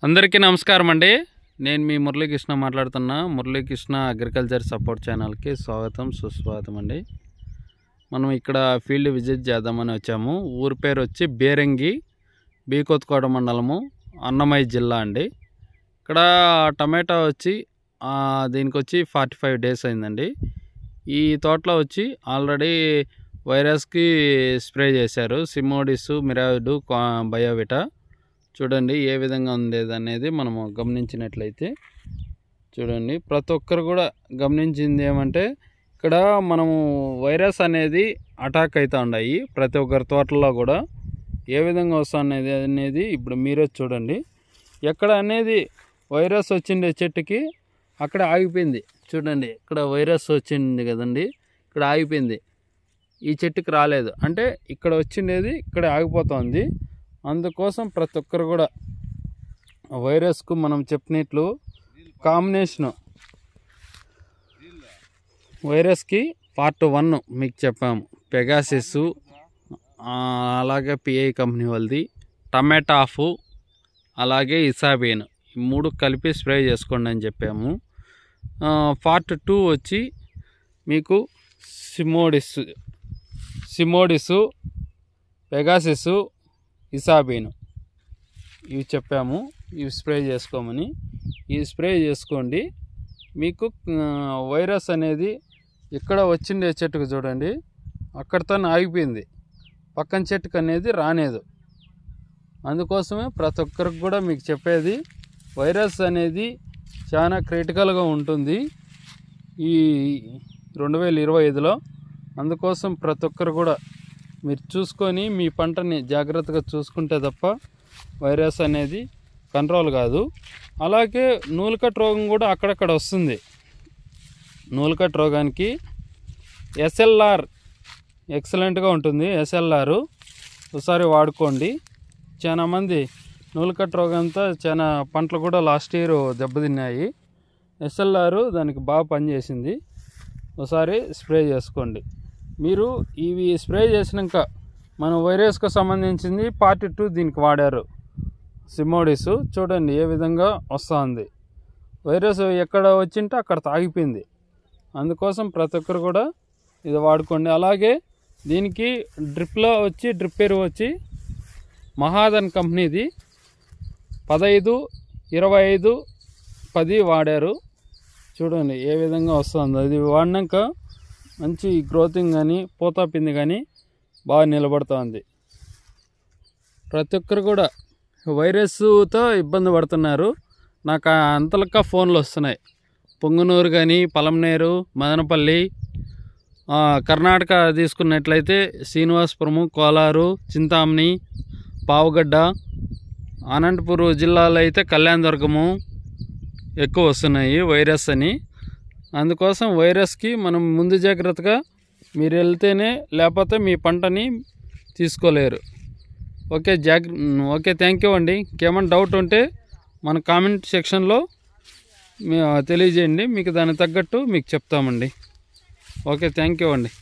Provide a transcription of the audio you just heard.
అందరికీ నమస్కారం అండి. నేను మీ మురళీకృష్ణ మాట్లాడుతున్నా. మురళీకృష్ణ అగ్రికల్చర్ సపోర్ట్ ఛానల్కి స్వాగతం సుస్వాగతం అండి. మనం ఇక్కడ ఫీల్డ్ విజిట్ చేద్దామని వచ్చాము. ఊరి పేరు వచ్చి బేరంగి, బీకొత్కోట మండలము, అన్నమయ్య జిల్లా అండి. ఇక్కడ టమాటా వచ్చి దీనికి వచ్చి 45 డేస్ అయిందండి. ఈ తోటలో వచ్చి ఆల్రెడీ వైరస్కి స్ప్రే చేశారు. సిమోడిస్, మిరావిడ్, బయోవిటా. చూడండి ఏ విధంగా ఉండేది అనేది మనము గమనించినట్లయితే చూడండి. ప్రతి ఒక్కరు కూడా గమనించింది ఏమంటే ఇక్కడ మనము వైరస్ అనేది అటాక్ అవుతూ ఉన్నాయి. ప్రతి ఒక్కరి తోటల్లో కూడా ఏ విధంగా వస్తుంది అనేది ఇప్పుడు మీరే చూడండి. ఎక్కడ అనేది వైరస్ వచ్చిండే చెట్టుకి అక్కడ ఆగిపోయింది. చూడండి ఇక్కడ వైరస్ వచ్చింది కదండి, ఇక్కడ ఆగిపోయింది. ఈ చెట్టుకి రాలేదు అంటే ఇక్కడ వచ్చిండేది ఇక్కడ ఆగిపోతుంది. అందుకోసం ప్రతి ఒక్కరు కూడా వైరస్కు మనం చెప్పినట్లు కాంబినేషను వైరస్కి పార్ట్ 1 మీకు చెప్పాము. పెగాసిస్, అలాగే పిఐ కంపెనీ వాళ్ళది, టమాటాఫ్, అలాగే ఇసాబీన్, ఈ 3 కలిపి స్ప్రే చేసుకోండి అని చెప్పాము. పార్ట్ 2 వచ్చి మీకు సిమోడిస్, పెగాసిస్, ఇసాబీన్ ఇవి చెప్పాము. ఇవి స్ప్రే చేసుకోమని. ఇవి స్ప్రే చేసుకోండి. మీకు వైరస్ అనేది ఇక్కడ వచ్చిండే చెట్టుకు చూడండి అక్కడితో ఆగిపోయింది, పక్కన చెట్టుకు అనేది రాలేదు. అందుకోసమే ప్రతి ఒక్కరికి కూడా మీకు చెప్పేది వైరస్ అనేది చాలా క్రిటికల్గా ఉంటుంది ఈ 2025లో. అందుకోసం ప్రతి ఒక్కరు కూడా మీరు చూసుకొని మీ పంటని జాగ్రత్తగా చూసుకుంటే తప్ప వైరస్ అనేది కంట్రోల్ కాదు. అలాగే నూలుకట్ రోగం కూడా అక్కడక్కడ వస్తుంది. నూలుకట్ రోగానికి ఎస్ఎల్ఆర్ ఎక్సలెంట్గా ఉంటుంది. ఎస్ఎల్ఆర్ ఒకసారి వాడుకోండి. చాలా మంది నూలుకట్ రోగంతో చాలా పంటలు కూడా లాస్ట్ ఇయర్ దెబ్బతిన్నాయి. ఎస్ఎల్ఆర్ దానికి బాగా పనిచేసింది. ఒకసారి స్ప్రే చేసుకోండి. మీరు ఇవి స్ప్రే చేసినాక మన వైరస్కు సంబంధించింది పార్ట్ 2 దీనికి వాడారు. సిమోడిస్ చూడండి ఏ విధంగా వస్తుంది. వైరస్ ఎక్కడ వచ్చింటే అక్కడ ఆగిపోయింది. అందుకోసం ప్రతి ఒక్కరు కూడా ఇది వాడుకోండి. అలాగే దీనికి డ్రిప్ ఎరువు వచ్చి మహాదన్ కంపెనీది 15, 25, 10 వాడారు. చూడండి ఏ విధంగా వస్తుంది. అది వాడినాక మంచి గ్రోతింగ్ కానీ పూత పిండి కానీ బాగా నిలబడుతుంది. ప్రతి ఒక్కరు కూడా వైరస్తో ఇబ్బంది పడుతున్నారు. నాకు అంతలక్క ఫోన్లు వస్తున్నాయి. పొంగునూరు కానీ, పలమనేరు, మదనపల్లి, కర్ణాటక తీసుకున్నట్లయితే శ్రీనివాసపురము, కోలారు, చింతామణి, పావుగడ్డ, అనంతపురం జిల్లాలో అయితే కళ్యాణదుర్గము ఎక్కువ వస్తున్నాయి వైరస్ అని. అందుకోసం వైరస్కి మనం ముందు జాగ్రత్తగా మీరు వెళ్తేనే, లేకపోతే మీ పంటని తీసుకోలేరు. ఓకే థ్యాంక్ యూ అండి. ఇంకేమైనా డౌట్ ఉంటే మన కామెంట్ సెక్షన్లో తెలియజేయండి. మీకు దానికి తగ్గట్టు మీకు చెప్తామండి. ఓకే థ్యాంక్ యూ అండి.